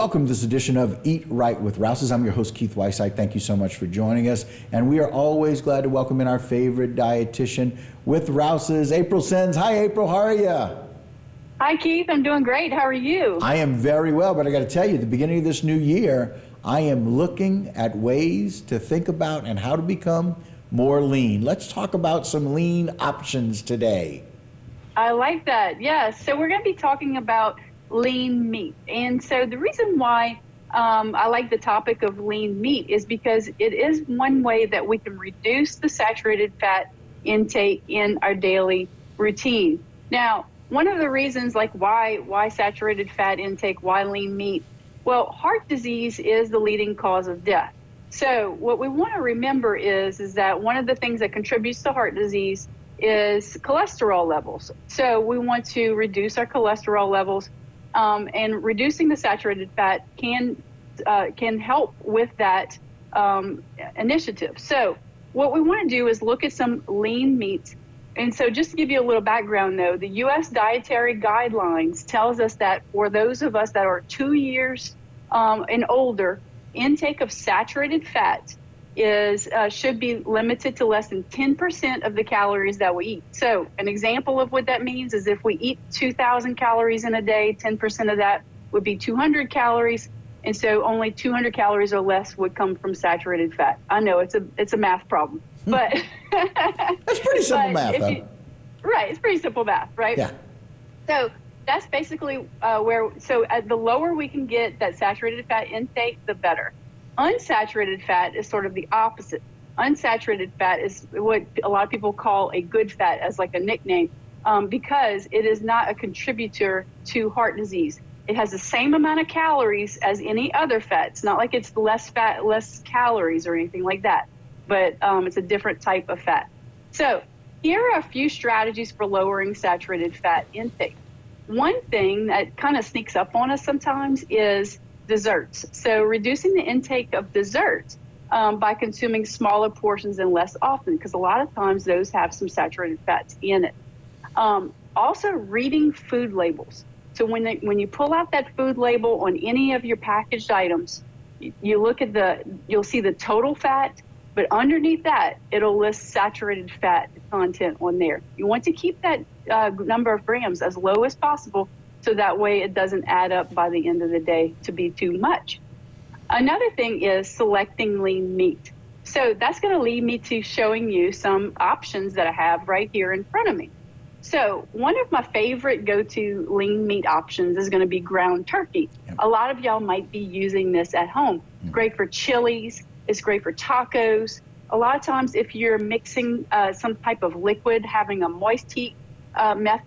Welcome to this edition of Eat Right with Rouses. I'm your host, Keith Weissite. Thank you so much for joining us. And we are always glad to welcome in our favorite dietitian with Rouses, April Senz. Hi, April. How are you? Hi, Keith. I'm doing great. How are you? I am very well, but I got to tell you, at the beginning of this new year, I am looking at ways to think about and how to become more lean. Let's talk about some lean options today. I like that. Yes. So we're going to be talking about lean meat. And so the reason why I like the topic of lean meat is because it is one way that we can reduce the saturated fat intake in our daily routine. Now, one of the reasons like why saturated fat intake, why lean meat? Well, heart disease is the leading cause of death. So what we want to remember is that one of the things that contributes to heart disease is cholesterol levels. So we want to reduce our cholesterol levels, and reducing the saturated fat can help with that initiative. So what we want to do is look at some lean meats. And so just to give you a little background though, the U.S. Dietary Guidelines tells us that for those of us that are 2 years and older, intake of saturated fat should be limited to less than 10% of the calories that we eat. So an example of what that means is if we eat 2,000 calories in a day, 10% of that would be 200 calories. And so only 200 calories or less would come from saturated fat. I know it's a math problem, but that's pretty simple math, though. Right, it's pretty simple math, right? Yeah. So that's basically the lower we can get that saturated fat intake, the better. Unsaturated fat is sort of the opposite. Unsaturated fat is what a lot of people call a good fat as like a nickname because it is not a contributor to heart disease. It has the same amount of calories as any other fat. It's not like it's less fat, less calories or anything like that, but it's a different type of fat. So here are a few strategies for lowering saturated fat intake. One thing that kind of sneaks up on us sometimes is desserts. So reducing the intake of desserts by consuming smaller portions and less often, because a lot of times those have some saturated fats in it. Also reading food labels. So when you pull out that food label on any of your packaged items, you look at you'll see the total fat, but underneath that, it'll list saturated fat content on there. You want to keep that number of grams as low as possible so that way it doesn't add up by the end of the day to be too much. Another thing is selecting lean meat. So that's going to lead me to showing you some options that I have right here in front of me. So one of my favorite go-to lean meat options is going to be ground turkey. Yep. A lot of y'all might be using this at home. Mm-hmm. Great for chilies. It's great for tacos. A lot of times if you're mixing some type of liquid, having a moist heat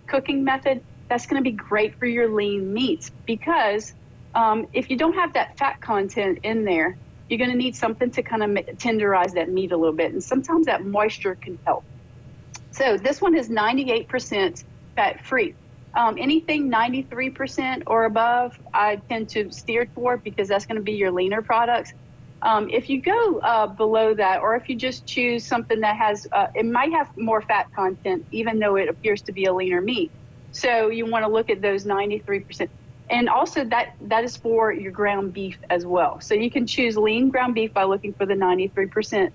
cooking method, that's going to be great for your lean meats because if you don't have that fat content in there, you're going to need something to kind of tenderize that meat a little bit. And sometimes that moisture can help. So this one is 98% fat-free. Anything 93% or above, I tend to steer toward because that's going to be your leaner products. If you go below that, or if you just choose something that has, it might have more fat content, even though it appears to be a leaner meat. So you want to look at those 93%. And also that is for your ground beef as well. So you can choose lean ground beef by looking for the 93%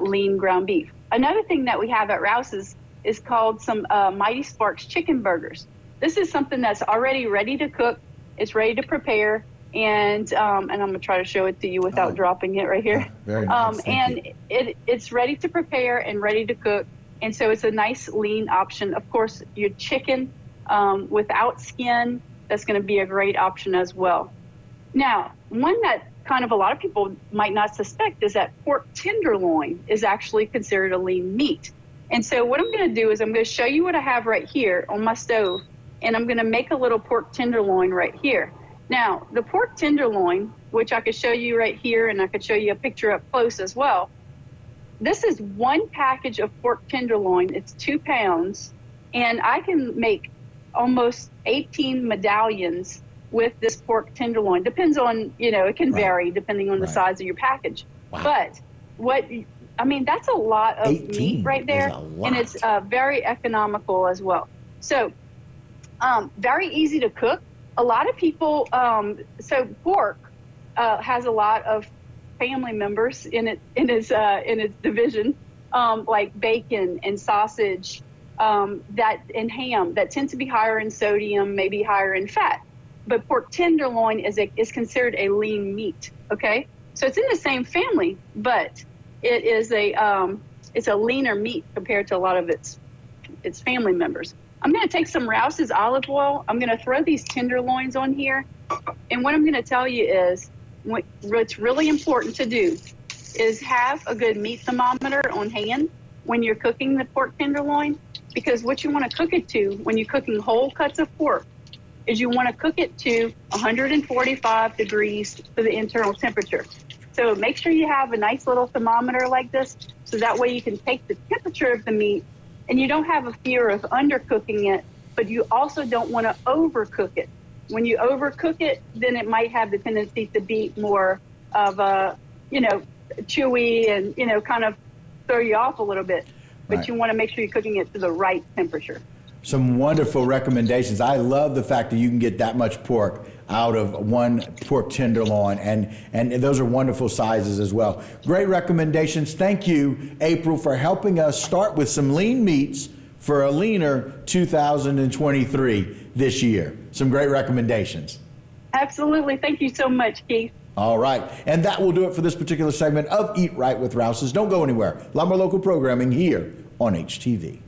lean ground beef. Another thing that we have at Rouse's is called some Mighty Sparks chicken burgers. This is something that's already ready to cook. It's ready to prepare. And I'm going to try to show it to you without dropping it right here. Very nice. It's ready to prepare and ready to cook. And so it's a nice lean option. Of course, your chicken without skin, that's going to be a great option as well. Now, one that kind of a lot of people might not suspect is that pork tenderloin is actually considered a lean meat. And so what I'm going to do is I'm going to show you what I have right here on my stove, and I'm going to make a little pork tenderloin right here. Now, the pork tenderloin, which I could show you right here, and I could show you a picture up close as well. This is one package of pork tenderloin. It's 2 pounds, and I can make almost 18 medallions with this pork tenderloin. Depends on, it can vary depending on the size of your package. Wow. But that's a lot of meat right there, and it's very economical as well. So very easy to cook. a lot of people, so pork has a lot of family members in its division, like bacon and sausage, and ham that tend to be higher in sodium, maybe higher in fat. But pork tenderloin is considered a lean meat. Okay, so it's in the same family, but it is it's a leaner meat compared to a lot of its family members. I'm going to take some Rouse's olive oil. I'm going to throw these tenderloins on here, and what I'm going to tell you is what's really important to do is have a good meat thermometer on hand when you're cooking the pork tenderloin, because what you want to cook it to when you're cooking whole cuts of pork is you want to cook it to 145 degrees to the internal temperature. So make sure you have a nice little thermometer like this, so that way you can take the temperature of the meat and you don't have a fear of undercooking it, but you also don't want to overcook it. When you overcook it, then it might have the tendency to be more of a, chewy and, kind of throw you off a little bit. But Right. You want to make sure you're cooking it to the right temperature. Some wonderful recommendations. I love the fact that you can get that much pork out of one pork tenderloin, and those are wonderful sizes as well. Great recommendations. Thank you, April, for helping us start with some lean meats for a leaner 2023 this year. Some great recommendations. Absolutely. Thank you so much, Keith. All right. And that will do it for this particular segment of Eat Right with Rouse's. Don't go anywhere. A lot more local programming here on HTV.